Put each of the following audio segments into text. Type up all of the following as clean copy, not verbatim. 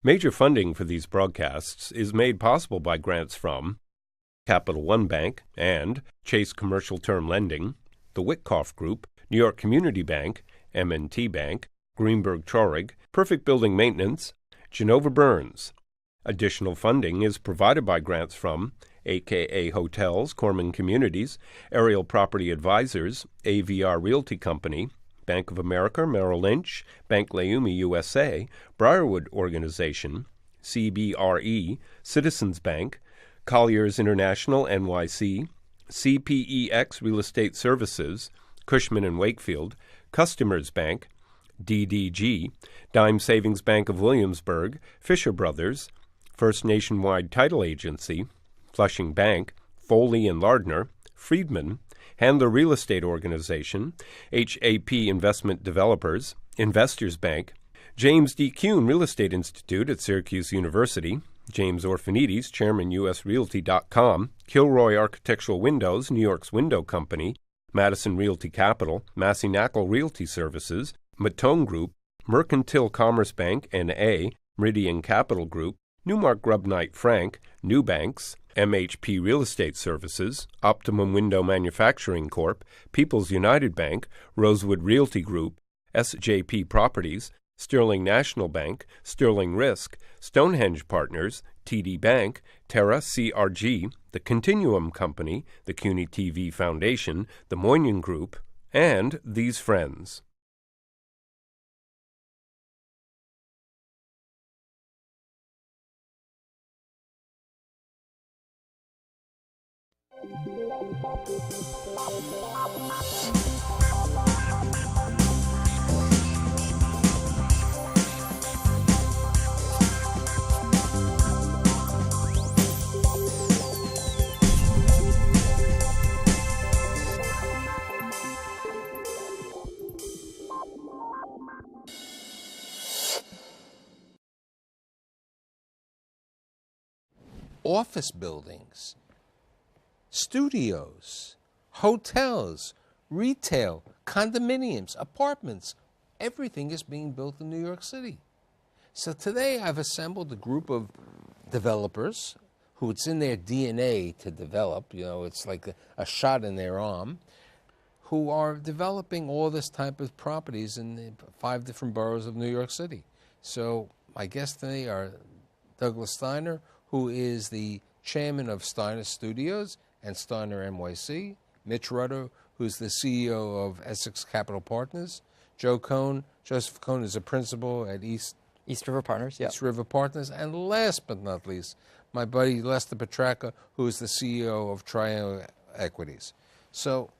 Major funding for these broadcasts is made possible by grants from Capital One Bank and Chase Commercial Term Lending, the Witkoff Group, New York Community Bank, M&T Bank, Greenberg Traurig, Perfect Building Maintenance, Genova Burns. Additional funding is provided by grants from AKA Hotels, Corman Communities, Aerial Property Advisors, AVR Realty Company, Bank of America, Merrill Lynch, Bank Leumi USA, Briarwood Organization, CBRE, Citizens Bank, Colliers International NYC, CPEX Real Estate Services, Cushman & Wakefield, Customers Bank, DDG, Dime Savings Bank of Williamsburg, Fisher Brothers, First Nationwide Title Agency, Flushing Bank, Foley & Lardner, Friedman, Handler Real Estate Organization, HAP Investment Developers, Investors Bank, James D. Kuhn Real Estate Institute at Syracuse University, James Orphanides, Chairman, USRealty.com, Kilroy Architectural Windows, New York's Window Company, Madison Realty Capital, Massey-Knackle Realty Services, Matone Group, Mercantile Commerce Bank, N.A., Meridian Capital Group, Newmark Grubb Knight Frank, Newbanks, MHP Real Estate Services, Optimum Window Manufacturing Corp., People's United Bank, Rosewood Realty Group, SJP Properties, Sterling National Bank, Sterling Risk, Stonehenge Partners, TD Bank, Terra CRG, the Continuum Company, the CUNY TV Foundation, the Moynihan Group, and these friends. Office buildings, studios, hotels, retail, condominiums, apartments, everything is being built in New York City. So today I've assembled a group of developers who it's in their DNA to develop, it's like a shot in their arm, who are developing all this type of properties in 5 different boroughs of New York City. So my guests today are Douglas Steiner, who is the chairman of Steiner Studios and Steiner NYC, Mitch Rutter, who's the CEO of Essex Capital Partners, Joseph Cohen is a principal at East River Partners, yeah. East River Partners, and last but not least, my buddy Lester Petracca, who is the CEO of Triangle Equities. So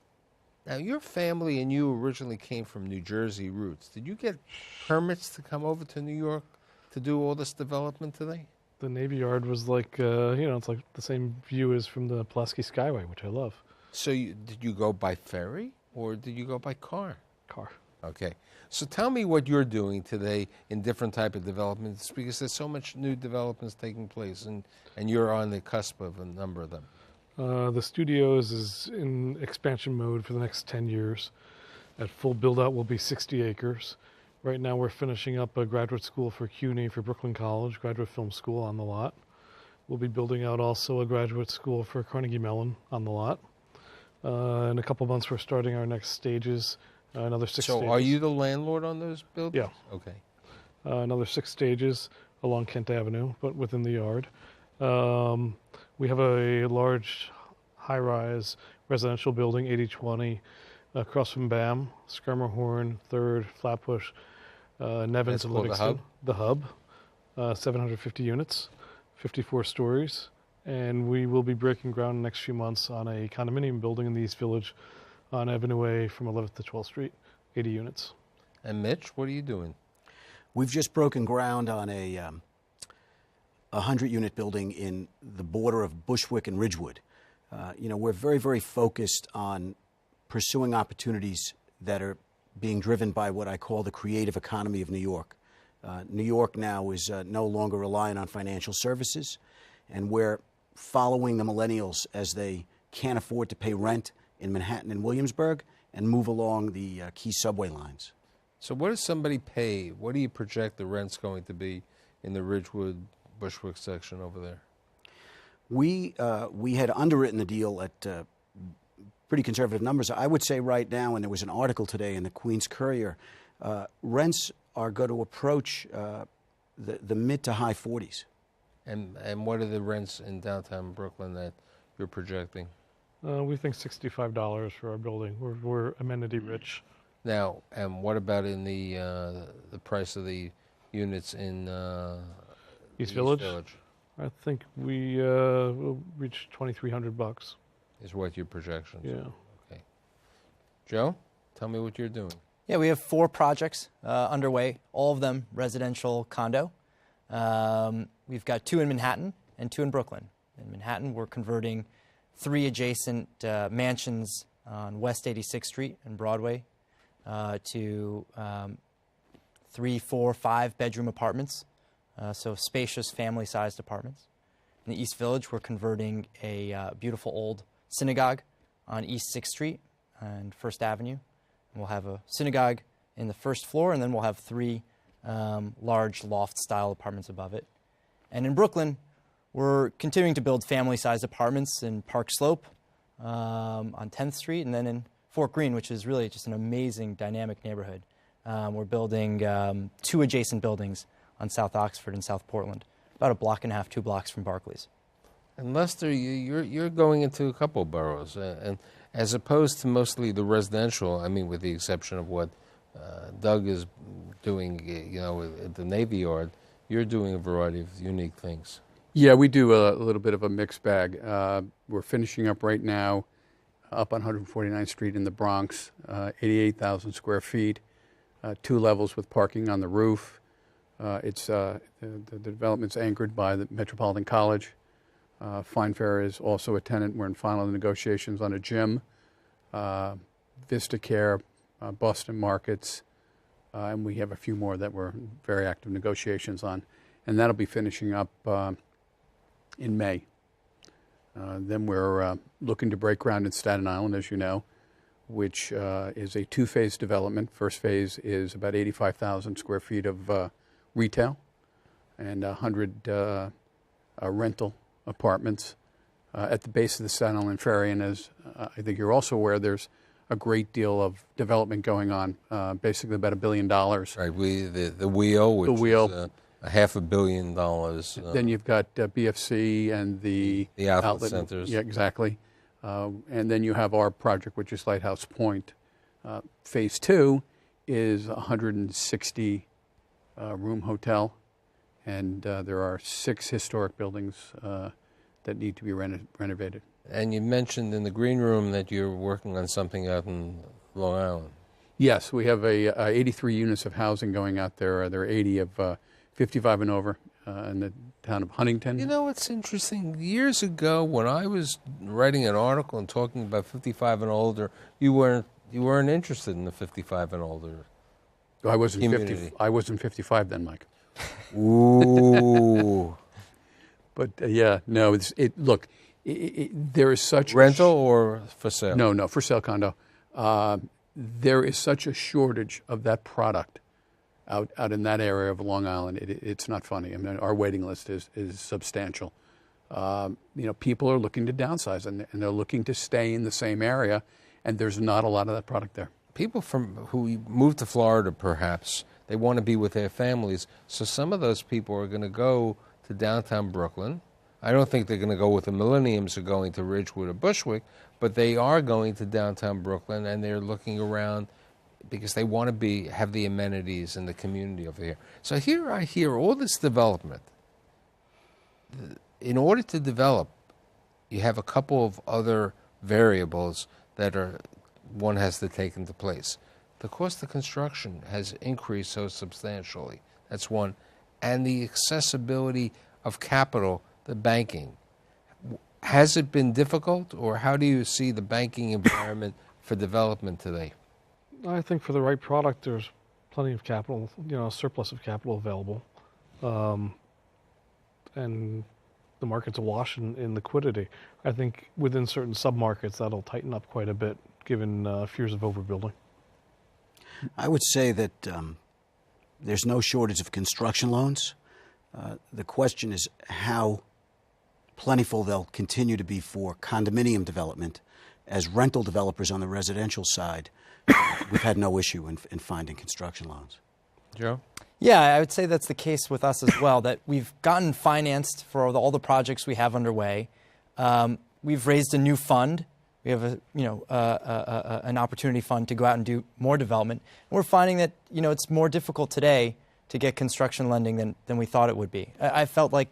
now your family and you originally came from New Jersey roots. Did you get permits to come over to New York to do all this development today? The Navy Yard was like, it's like the same view as from the Pulaski Skyway, which I love. So did you go by ferry or did you go by car? Car. Okay. So tell me what you're doing today in different type of developments, because there's so much new developments taking place, and you're on the cusp of a number of them. The studios is in expansion mode for the next 10 years. At full build-out will be 60 acres. Right now we're finishing up a graduate school for CUNY for Brooklyn College, graduate film school on the lot. We'll be building out also a graduate school for Carnegie Mellon on the lot. In a couple months we're starting our next stages, another 6 stages. So are you the landlord on those buildings? Yeah. Okay. Another 6 stages along Kent Avenue, but within the yard. We have a large high-rise residential building, 8020, across from BAM, Schermerhorn, 3rd, Flatbush, Nevins, and Livingston. The Hub, 750 units, 54 stories, and we will be breaking ground in the next few months on a condominium building in the East Village on Avenue A from 11th to 12th Street, 80 units. And Mitch, what are you doing? We've just broken ground on a 100-unit building in the border of Bushwick and Ridgewood. We're very, very focused on pursuing opportunities that are being driven by what I call the creative economy of New York. New York now is no longer reliant on financial services, and we're following the millennials as they can't afford to pay rent in Manhattan and Williamsburg and move along the key subway lines. So what does somebody pay? What do you project the rent's going to be in the Ridgewood, Bushwick section over there? We had underwritten the deal at pretty conservative numbers. I would say right now, and there was an article today in the Queens Courier, rents are going to approach the mid to high 40s. And what are the rents in downtown Brooklyn that you're projecting? We think $65 for our building. We're amenity rich. Now, and what about in the price of the units in East Village? I think we will reach $2,300. Is what your projections? Yeah. Okay. Joe, tell me what you're doing. Yeah, we have 4 projects underway, all of them residential condo. We've got 2 in Manhattan and 2 in Brooklyn. In Manhattan, we're converting 3 adjacent mansions on West 86th Street and Broadway to 3, 4, 5 bedroom apartments, so spacious family-sized apartments. In the East Village, we're converting a beautiful old synagogue on East 6th Street and First Avenue. And we'll have a synagogue in the first floor, and then we'll have 3 large loft-style apartments above it. And in Brooklyn, we're continuing to build family-sized apartments in Park Slope on 10th Street, and then in Fort Greene, which is really just an amazing, dynamic neighborhood. We're building 2 adjacent buildings on South Oxford and South Portland, about a block and a half, 2 blocks from Barclays. And Lester, you're going into a couple boroughs, and as opposed to mostly the residential. I mean, with the exception of what Doug is doing, at the Navy Yard, you're doing a variety of unique things. Yeah, we do a little bit of a mixed bag. We're finishing up right now up on 149th Street in the Bronx, 88,000 square feet, 2 levels with parking on the roof. The development's anchored by the Metropolitan College. Fine Fair is also a tenant. We're in final negotiations on a gym, Vista Care, Boston Markets, and we have a few more that we're very active negotiations on. And that'll be finishing up in May. Then we're looking to break ground in Staten Island, as you know, which is a 2-phase development. First phase is about 85,000 square feet of retail and 100 rental apartments at the base of the Staten Island Ferry. And as I think you're also aware, there's a great deal of development going on, basically about $1 billion. Right, the wheel, which is $500 million. Then you've got BFC and the outlet centers. Yeah, exactly. And then you have our project, which is Lighthouse Point. Phase 2 is a 160 room hotel, and there are 6 historic buildings that need to be renovated. And you mentioned in the green room that you're working on something out in Long Island. Yes, we have 83 units of housing going out there. There are 80 of 55 and over in the town of Huntington. You know, it's interesting. Years ago, when I was writing an article and talking about 55 and older, you weren't interested in the 55 and older. I wasn't 55 then, Mike. Ooh. But yeah, no. Look, there is such rental or for sale. No, for sale condo. There is such a shortage of that product out in that area of Long Island. It's not funny. I mean, our waiting list is substantial. People are looking to downsize, and they're looking to stay in the same area, and there's not a lot of that product there. People who move to Florida, perhaps, they want to be with their families. So some of those people are going to go to downtown Brooklyn. I don't think they're going to go with the millenniums or going to Ridgewood or Bushwick, but they are going to downtown Brooklyn, and they're looking around because they want to have the amenities and the community over here. So here I hear all this development. In order to develop, you have a couple of other variables that one has to take into place. The cost of construction has increased so substantially. That's one. And the accessibility of capital, the banking. Has it been difficult, or how do you see the banking environment for development today? I think for the right product, there's plenty of capital, surplus of capital available. And the market's awash in liquidity. I think within certain submarkets, that'll tighten up quite a bit, given fears of overbuilding. I would say that there's no shortage of construction loans. The question is how plentiful they'll continue to be for condominium development. As rental developers on the residential side, we've had no issue in finding construction loans. Joe? Yeah, I would say that's the case with us as well, that we've gotten financed for all the projects we have underway. We've raised a new fund. We have an opportunity fund to go out and do more development. And we're finding that it's more difficult today to get construction lending than we thought it would be. I felt like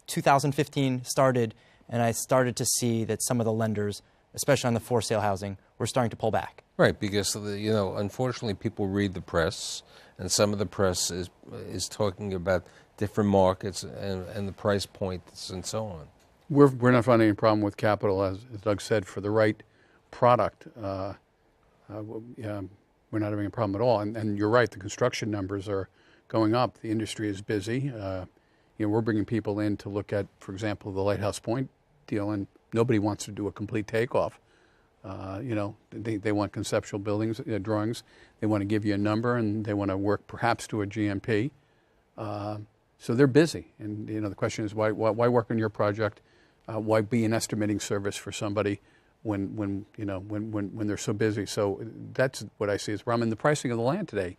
2015 started, and I started to see that some of the lenders, especially on the for sale housing, were starting to pull back. Right, because unfortunately, people read the press, and some of the press is talking about different markets and the price points and so on. We're not finding any problem with capital, as Doug said, for the right product. We're not having a problem at all. And you're right, the construction numbers are going up. The industry is busy. We're bringing people in to look at, for example, the Lighthouse Point deal, and nobody wants to do a complete takeoff. They want conceptual buildings, drawings. They want to give you a number, and they want to work perhaps to a GMP. So they're busy, and the question is why work on your project? Why be an estimating service for somebody when they're so busy? So that's what I see as a problem. And the pricing of the land today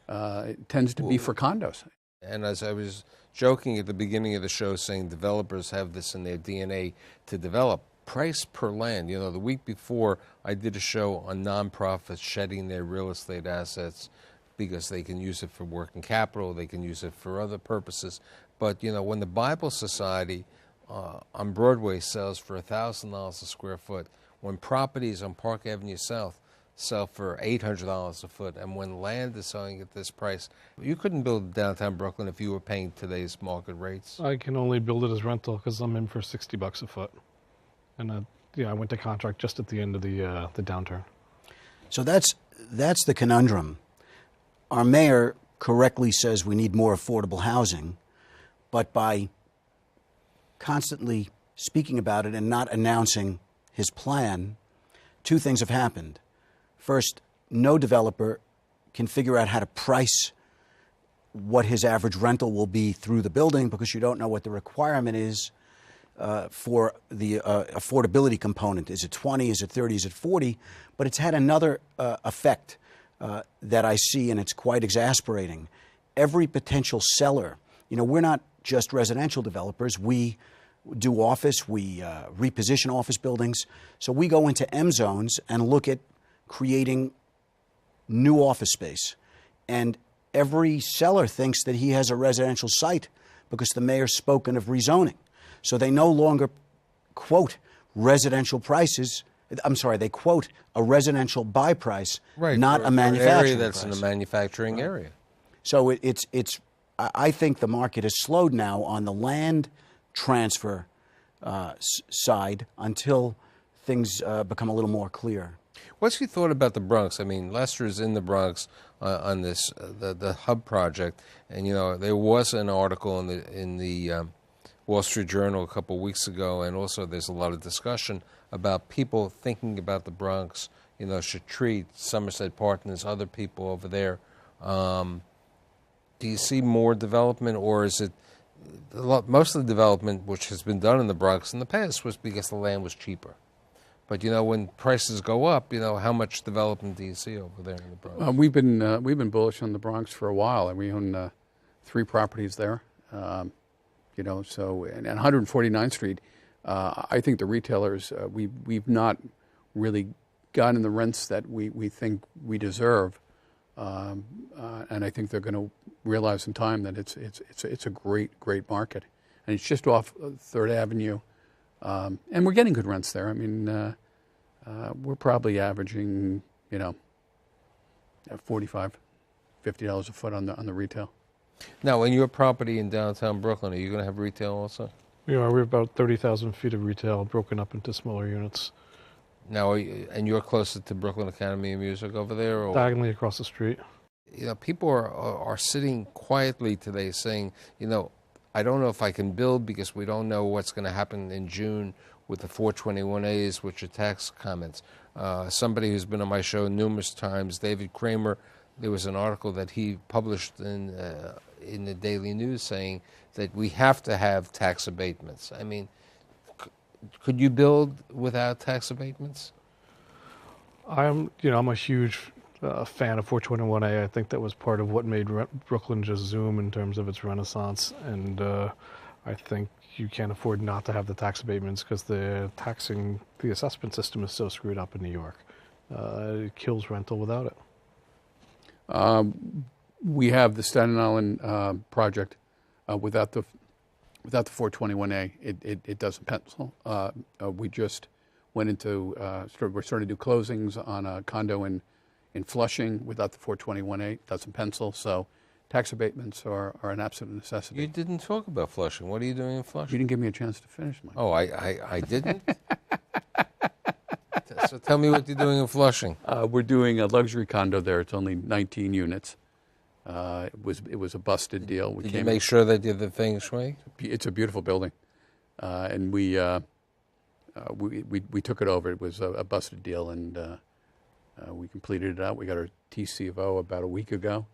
it tends to be for condos. And as I was joking at the beginning of the show, saying developers have this in their DNA to develop. Price per land. The week before, I did a show on nonprofits shedding their real estate assets because they can use it for working capital, they can use it for other purposes. But, when the Bible Society on Broadway sells for $1,000 a square foot, when properties on Park Avenue South sell for $800 a foot, and when land is selling at this price, you couldn't build downtown Brooklyn if you were paying today's market rates. I can only build it as rental because I'm in for $60 a foot. And I went to contract just at the end of the downturn. So that's the conundrum. Our mayor correctly says we need more affordable housing, but by constantly speaking about it and not announcing his plan, two things have happened. First, no developer can figure out how to price what his average rental will be through the building because you don't know what the requirement is for the affordability component. Is it 20? Is it 30? Is it 40? But it's had another effect that I see, and it's quite exasperating. Every potential seller, we're not just residential developers. We do office. We reposition office buildings. So we go into M zones and look at creating new office space. And every seller thinks that he has a residential site because the mayor's spoken of rezoning. So they no longer quote residential prices. I'm sorry, they quote a residential buy price, right, not a manufacturing area that's price. in a manufacturing area. So I think the market has slowed now on the land transfer side until things become a little more clear. What's your thought about the Bronx? I mean, Lester's in the Bronx on this the hub project, and there was an article in the Wall Street Journal a couple of weeks ago, and also there's a lot of discussion about people thinking about the Bronx, should treat Somerset Partners, other people over there. Do you see more development, or is it most of the development which has been done in the Bronx in the past was because the land was cheaper? But when prices go up, how much development do you see over there in the Bronx? We've been bullish on the Bronx for a while, and we own 3 properties there. So and 149th Street, I think the retailers we've not really gotten the rents that we think we deserve, and I think they're going to realize in time that it's a great market, and it's just off 3rd Avenue. And we're getting good rents there. I mean, we're probably averaging, $45, $50 a foot on the retail. Now, in your property in downtown Brooklyn, are you going to have retail also? We are. We have about 30,000 feet of retail broken up into smaller units. Now, and you're closer to Brooklyn Academy of Music over there? Or? Diagonally across the street. People are sitting quietly today saying, I don't know if I can build because we don't know what's going to happen in June with the 421As, which are tax comments. Somebody who's been on my show numerous times, David Kramer, there was an article that he published in in the Daily News saying that we have to have tax abatements. I mean, could you build without tax abatements? I'm a huge fan of 421A. I think that was part of what made Brooklyn just zoom in terms of its renaissance. And I think you can't afford not to have the tax abatements because the assessment system is so screwed up in New York. It kills rental without it. We have the Staten Island project without the 421A. It doesn't pencil. We just went into we're starting to do closings on a condo in Flushing without the 421A. Doesn't pencil. So tax abatements are an absolute necessity. You didn't talk about Flushing. What are you doing in Flushing? You didn't give me a chance to finish, Mike. Oh, I didn't? So tell me what you're doing in Flushing. We're doing a luxury condo there. It's only 19 units. It was a busted deal. Did you make sure that did the feng shui? It's a beautiful building, and we took it over. It was a busted deal, and we completed it out. We got our TC of O about a week ago,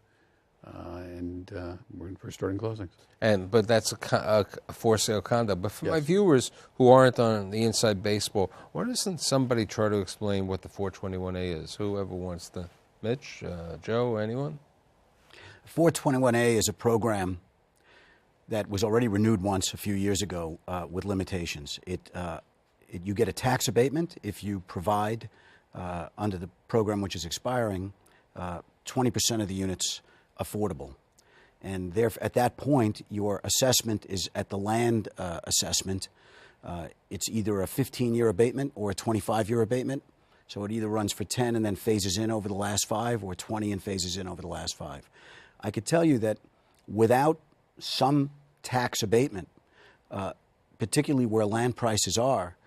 and we're starting closings. But that's a for sale condo. But for Yes. my viewers who aren't on the inside baseball, why doesn't somebody try to explain what the 421A is? Whoever wants to, Mitch, Joe, anyone? 421A is a program that was already renewed once a few years ago with limitations. You get a tax abatement if you provide, under the program which is expiring, 20% of the units affordable. And at that point, your assessment is at the land assessment. It's either a 15-year abatement or a 25-year abatement. So it either runs for 10 and then phases in over the last 5, or 20 and phases in over the last 5. I could tell you that without some tax abatement, particularly where land prices are,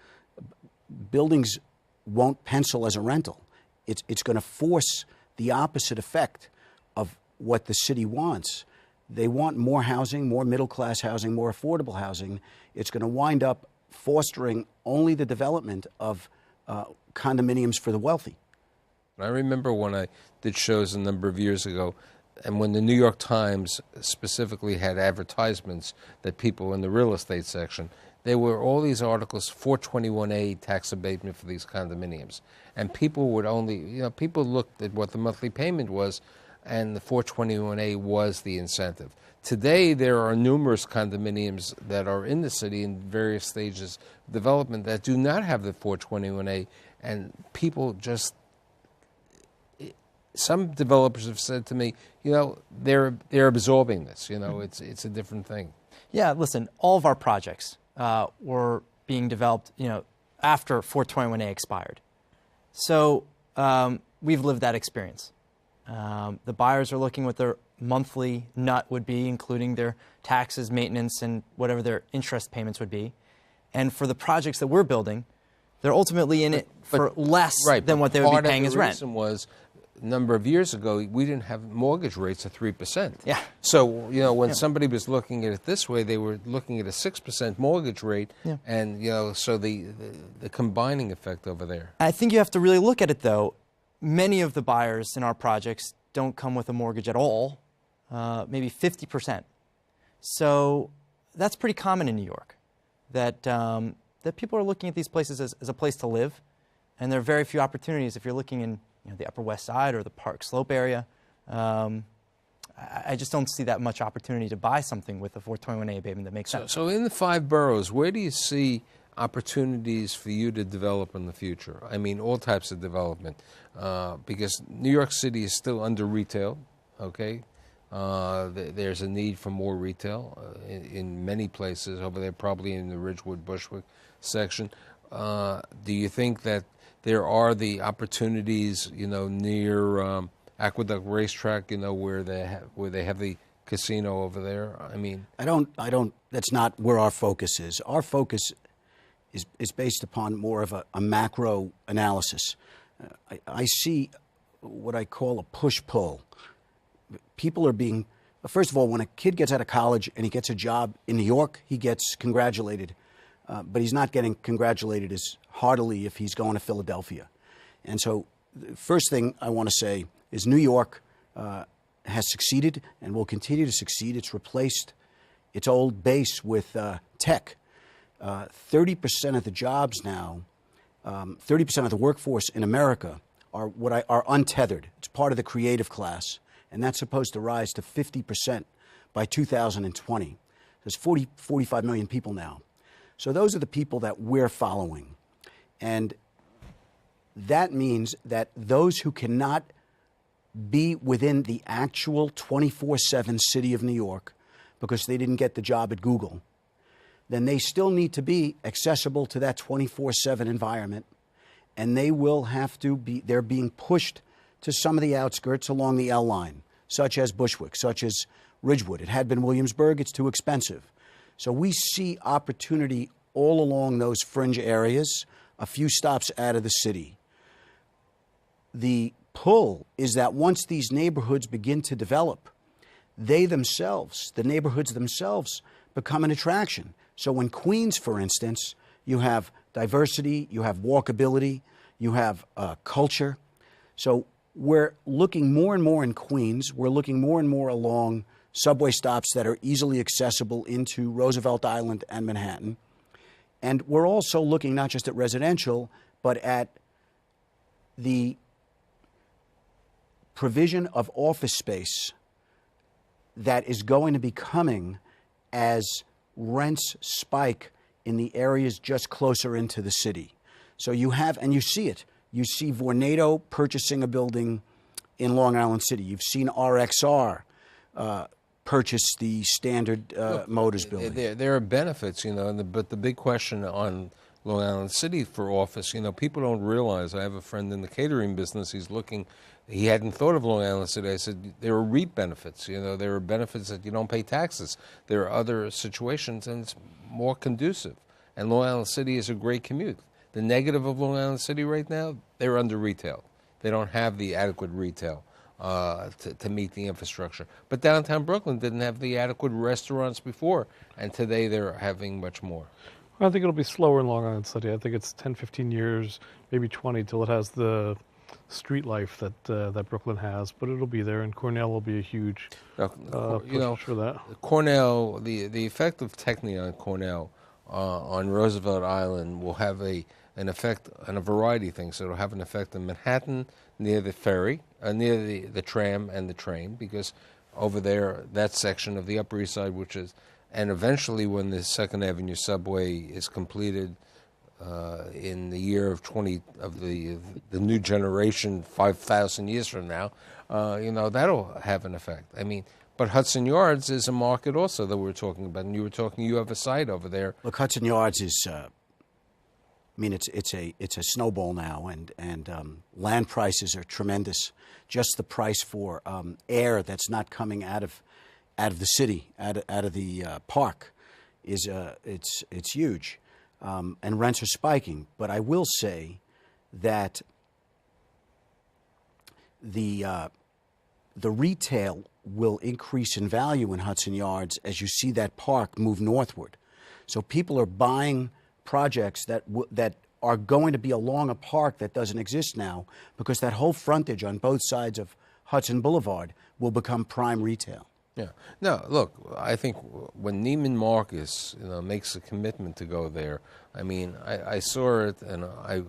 buildings won't pencil as a rental. It's going to force the opposite effect of what the city wants. They want more housing, more middle-class housing, more affordable housing. It's going to wind up fostering only the development of condominiums for the wealthy. I remember when I did shows a number of years ago, and when the New York Times specifically had advertisements that people in the real estate section, there were all these articles, 421A tax abatement for these condominiums. And people would only, people looked at what the monthly payment was, and the 421A was the incentive. Today, there are numerous condominiums that are in the city in various stages of development that do not have the 421A, and people just, some developers have said to me, they're absorbing this. It's a different thing. Yeah, listen, all of our projects were being developed, after 421A expired. So we've lived that experience. The buyers are looking what their monthly nut would be, including their taxes, maintenance, and whatever their interest payments would be. And for the projects that we're building, they're ultimately in it for less than what they would be paying as rent. The reason was, a number of years ago, we didn't have mortgage rates of 3%. Yeah. So, when somebody was looking at it this way, they were looking at a 6% mortgage rate, yeah. And, so the combining effect over there. I think you have to really look at it, though. Many of the buyers in our projects don't come with a mortgage at all, maybe 50%. So that's pretty common in New York, that people are looking at these places as a place to live, and there are very few opportunities if you're looking in the Upper West Side or the Park Slope area. I just don't see that much opportunity to buy something with a 421A abatement that makes sense. So in the 5 boroughs, where do you see opportunities for you to develop in the future? I mean, all types of development, because New York City is still under retail, okay? There's a need for more retail in many places over there, probably in the Ridgewood, Bushwick section. Do you think that there are the opportunities, near Aqueduct Racetrack, where they have the casino over there? I mean, I don't. That's not where our focus is. Our focus is based upon more of a macro analysis. I see what I call a push-pull. People are being, first of all, when a kid gets out of college and he gets a job in New York, he gets congratulated. But he's not getting congratulated as heartily if he's going to Philadelphia. And so the first thing I want to say is New York has succeeded and will continue to succeed. It's replaced its old base with tech. 30% of the jobs now, 30% of the workforce in America are untethered. It's part of the creative class, and that's supposed to rise to 50% by 2020. There's 45 million people now. So those are the people that we're following. And that means that those who cannot be within the actual 24/7 city of New York because they didn't get the job at Google, then they still need to be accessible to that 24/7 environment, and they will have to be, they're being pushed to some of the outskirts along the L line, such as Bushwick, such as Ridgewood. It had been Williamsburg, it's too expensive. So we see opportunity all along those fringe areas, a few stops out of the city. The pull is that once these neighborhoods begin to develop, they themselves, the neighborhoods themselves, become an attraction. So in Queens, for instance, you have diversity, you have walkability, you have culture. So we're looking more and more in Queens. We're looking more and more along subway stops that are easily accessible into Roosevelt Island and Manhattan. And we're also looking not just at residential, but at the provision of office space that is going to be coming as rents spike in the areas just closer into the city. So you have, and you see it, you see Vornado purchasing a building in Long Island City. You've seen RXR purchase the Standard Motors building. There are benefits, but the big question on Long Island City for office, people don't realize. I have a friend in the catering business. He hadn't thought of Long Island City. I said, there are REIT benefits. There are benefits that you don't pay taxes. There are other situations, and it's more conducive. And Long Island City is a great commute. The negative of Long Island City right now, they're under retail. They don't have the adequate retail to meet the infrastructure. But downtown Brooklyn didn't have the adequate restaurants before, and today they're having much more. I think it'll be slower in Long Island City. I think it's 10, 15 years, maybe 20, till it has the street life that Brooklyn has. But it'll be there, and Cornell will be a huge push for that. Cornell, the effect of Techni on Cornell on Roosevelt Island will have an effect on a variety of things. So it'll have an effect on Manhattan, near the ferry, near the tram and the train, because over there, that section of the Upper East Side, and eventually when the 2nd Avenue subway is completed in the year of the new generation, 5,000 years from now, that'll have an effect. But Hudson Yards is a market also that we're talking about, and you have a site over there. Look, Hudson Yards is, it's a snowball now, and land prices are tremendous. Just the price for air that's not coming out of the city, out of the park, is it's huge, and rents are spiking. But I will say that the retail will increase in value in Hudson Yards as you see that park move northward. So people are buying projects that are going to be along a park that doesn't exist now, because that whole frontage on both sides of Hudson Boulevard will become prime retail. Yeah. No, look, I think when Neiman Marcus makes a commitment to go there, I saw it, and I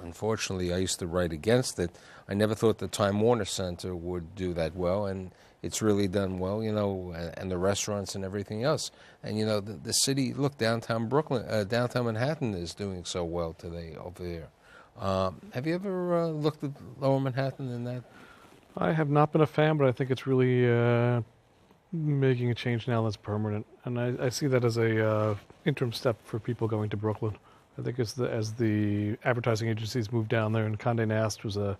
unfortunately I used to write against it. I never thought the Time Warner Center would do that well, and it's really done well, and the restaurants and everything else. And, the city, look, downtown Brooklyn, downtown Manhattan is doing so well today over there. Have you ever looked at Lower Manhattan in that? I have not been a fan, but I think it's really making a change now that's permanent. And I see that as a interim step for people going to Brooklyn. I think as the advertising agencies moved down there, and Condé Nast was a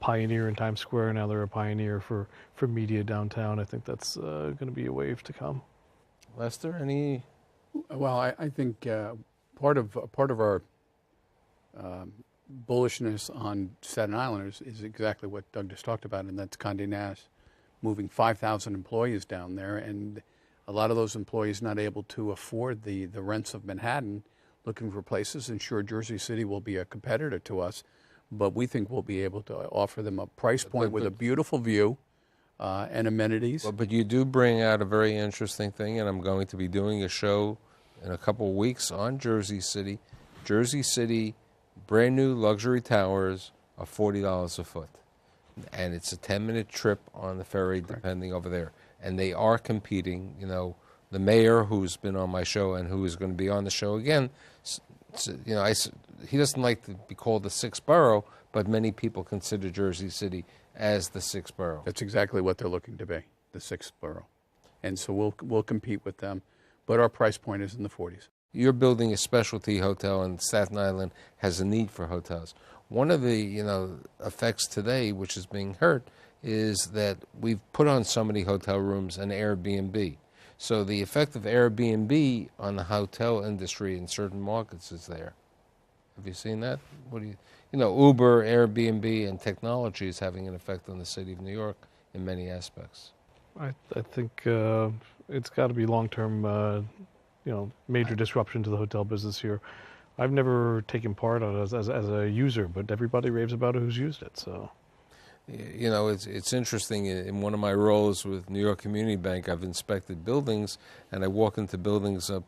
pioneer in Times Square. Now they're a pioneer for media downtown. I think that's going to be a wave to come. Lester, any? Well, I think part of our bullishness on Staten Island is exactly what Doug just talked about, and that's Condé Nast moving 5,000 employees down there, and a lot of those employees not able to afford the rents of Manhattan, looking for places. And sure, Jersey City will be a competitor to us, but we think we'll be able to offer them a price point with a beautiful view, and amenities. Well, but you do bring out a very interesting thing, and I'm going to be doing a show in a couple of weeks on Jersey City. Jersey City, brand new luxury towers are $40 a foot. And it's a 10-minute trip on the ferry, depending over there. And they are competing. You know, the mayor, who's been on my show and who is going to be on the show again, you know, he doesn't like to be called the sixth borough, but many people consider Jersey City as the sixth borough. That's exactly what they're looking to be, the sixth borough. And so we'll compete with them, but our price point is in the 40s. You're building a specialty hotel, and Staten Island has a need for hotels. One of the, you know, effects today, which is being hurt, is that we've put on so many hotel rooms and Airbnb. So the effect of Airbnb on the hotel industry in certain markets is there. Have you seen that? What do you know, Uber, Airbnb, and technology is having an effect on the city of New York in many aspects. I think it's got to be long-term, major disruption to the hotel business here. I've never taken part on it as a user, but everybody raves about it who's used it. So, you know, it's interesting. In one of my roles with New York Community Bank, I've inspected buildings, and I walk into buildings up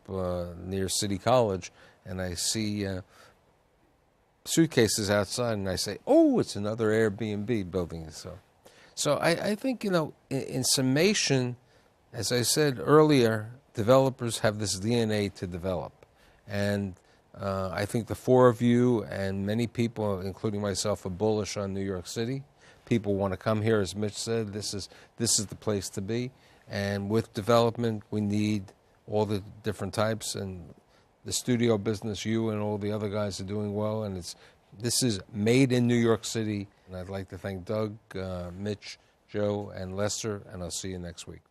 near City College, and I see suitcases outside, and I say, "Oh, it's another Airbnb building." So I think, you know, in summation, as I said earlier, developers have this DNA to develop, and I think the four of you and many people, including myself, are bullish on New York City. People want to come here, as Mitch said. This is the place to be. And with development, we need all the different types. And the studio business, you and all the other guys are doing well. And this is made in New York City. And I'd like to thank Doug, Mitch, Joe, and Lester. And I'll see you next week.